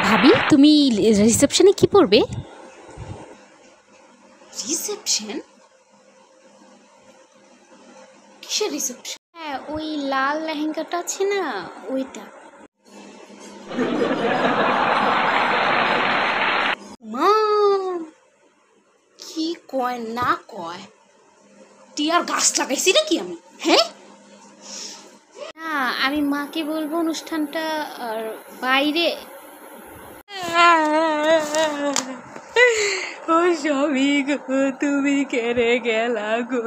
ভাবি তুমি রিসেপশনে কি পরবে? রিসেপশন? কিসের রিসেপশন? হ্যাঁ, ওই লাল লেহেঙ্গাটা আছে না, ওইটা। মা কি কয় না কয়, টিয়ার গাছ লাগাইছি নাকি আমি? হ্যাঁ, না, আমি মাকে বলবো অনুষ্ঠানটা আর বাইরে। ও স্বামী গো, তুমি কেড়ে গেলা গো,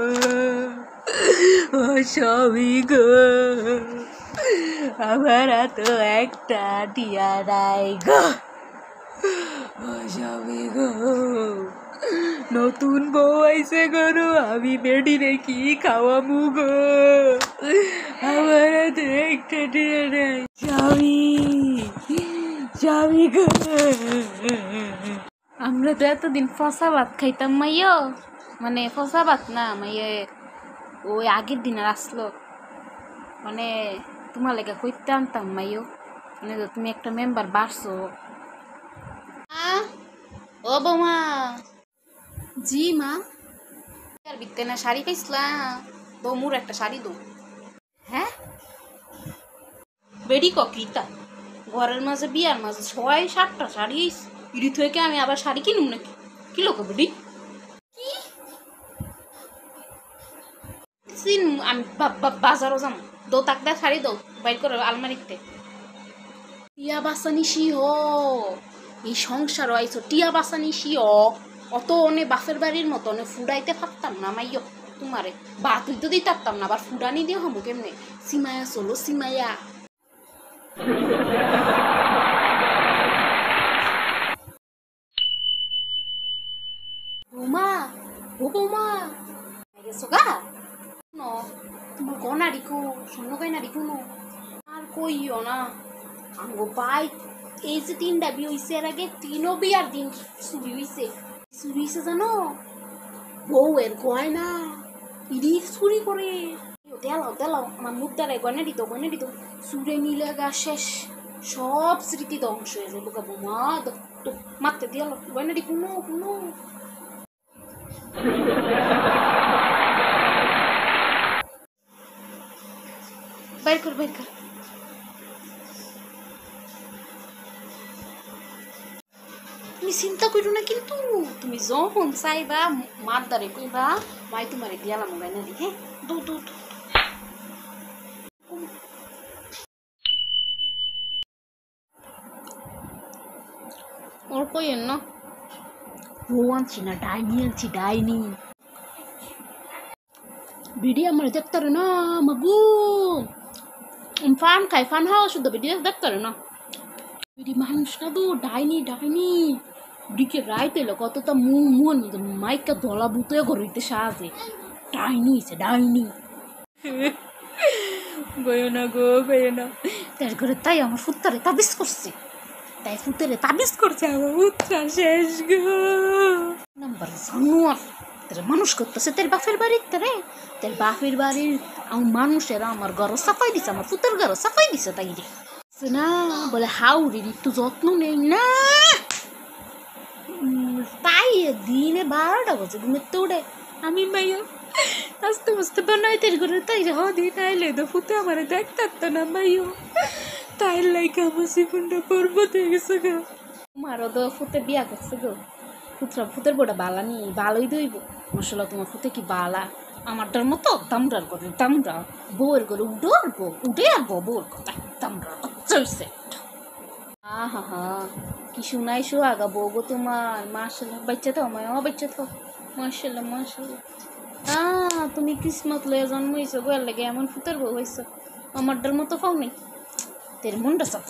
ও স্বামী গো, আমার তো একটা টিয়া নাই গো, ও স্বামী গো, নতুন বউ আইসে গরু, আমি বেডি রে কি খাওয়ামু গো, আমার তো একটা টিয়া নাই স্বামী, স্বামী গো। আমরা তো এতদিন ফসা ভাত খাইতাম মাইয়ো, মানে ফসা ভাত না মাইয়ে, ওই আগের দিন আর আসলো, মানে তোমার লেগে কইতে আনতাম মাইয়ো, মানে তুমি একটা মেম্বার বাড়ছো। ও বৌমা। জি মা। আর বিকতে না শাড়ি পাইছিলাম, দমুর একটা শাড়ি দো। হ্যাঁ, বেডি কিতা ঘরের মাঝে বিয়ার মাঝে ৬-৭টা শাড়ি ইডি থেকে আমি আবার শাড়ি কিনুম নাকি? কি লোক বেডি সিন, আমি বাজারও যাম, দো তাকদা শাড়ি দো বাইর করে আলমারিতে। টিয়া বাসানি সি হ, এই সংসার আইছো টিয়া বাসানি সি হ, অত অনে বাপের বাড়ির মতো অনে ফুডাইতে পারতাম না মাইয় তোমারে, বা তুই তো দিতে পারতাম না, আবার ফুডানি দিয়ে হবো কেমনে? সিমায়া চলো সিমায়া। বৌমা, ও বৌমা, গেছো গা? তোমার গনা রিখো, স্বর্ণ গয়না রিখো না আর কইও না। আঙ্গো ভাই এই যে 3টা বিয়ে হইছে, এর আগে 3ও বিয়ার দিন চুরি হইছে জানো, বউয়ের গয়না ইডি চুরি করে। দেলাও আমার মুখ দ্বারাই গয়না দিত চুরে মিলে গা শেষ, সব স্মৃতি ধ্বংস হয়ে যাবো গা বৌমা। তো মারতে দিয়ালো গয়না দি কোনো বাইর কর। তুমি চিন্তা করো না, কিন্তু তুমি যখন চাইবা মার দ্বারে কইবা, মাই তোমারে দিয়ালাম গয়না দি। হ্যাঁ, দু ওর কইেন না, বউ আনছি না, ডাইনি আনছি, ডাইনি। ভিডিও আমার দেখতারে না মাগু, ফান খাই, ফান হাওয়া শুদ্ধ ভিডিও দেখতারে না, ভিডি মানুষ না তো, ডাইনি ডিকে রাইত এলো কতটা মুন মধ্যে মাইকা ধলা বুতে ঘরিতে সাজে, ডাইনি হইছে ডাইনি। গয়ো না গো, গয়ো না। তার করে তাই আমার ফুত্তারে তাবিজ করছে, আমার ফুত্তা শেষ গো। নাম্বার জানুয়ার তোর মানুষ করতেছে তোর বাপের বাড়ির, তোর বাপের বাড়ির মানুষেরা আমার ঘর সাফাই দিছে, আমার ফুতের ঘর সাফাই দিছে, তাই রে না বলে হাউরির একটু যত্ন নেই না, তাই দিনে 12টা বাজে ঘুমের তো উঠে আমি মাইয়া আস্তে বানাই তোর ঘরে, তাই রে দিন আইলে তো ফুতে আমার দেখতে না মাইও, তাই লাইক আমার জীবনটা বরবাদ হয়ে গেছে গো। আমারও তো ফুতে বিয়া করছে গো, ফুতের বউটা বালা নি, ভালোই দইব মশলা, তোমার ফুতে কি বালা, আমারটার মতো তামরার করে, তামরা বউয়ের করে উঠে আসবো বউর কথা, তামরা চলছে। হা কি শুনাই আগা বউ গো তোমার, মাশাআল্লাহ বাচ্চা তো মাশাআল্লাহ। তুমি কিসমত লয়ে জন্ম হইছো গো, লাগে এমন ফুতের বউ হইছো, আমারটার মতো পাও নেই, তোর মনটা সব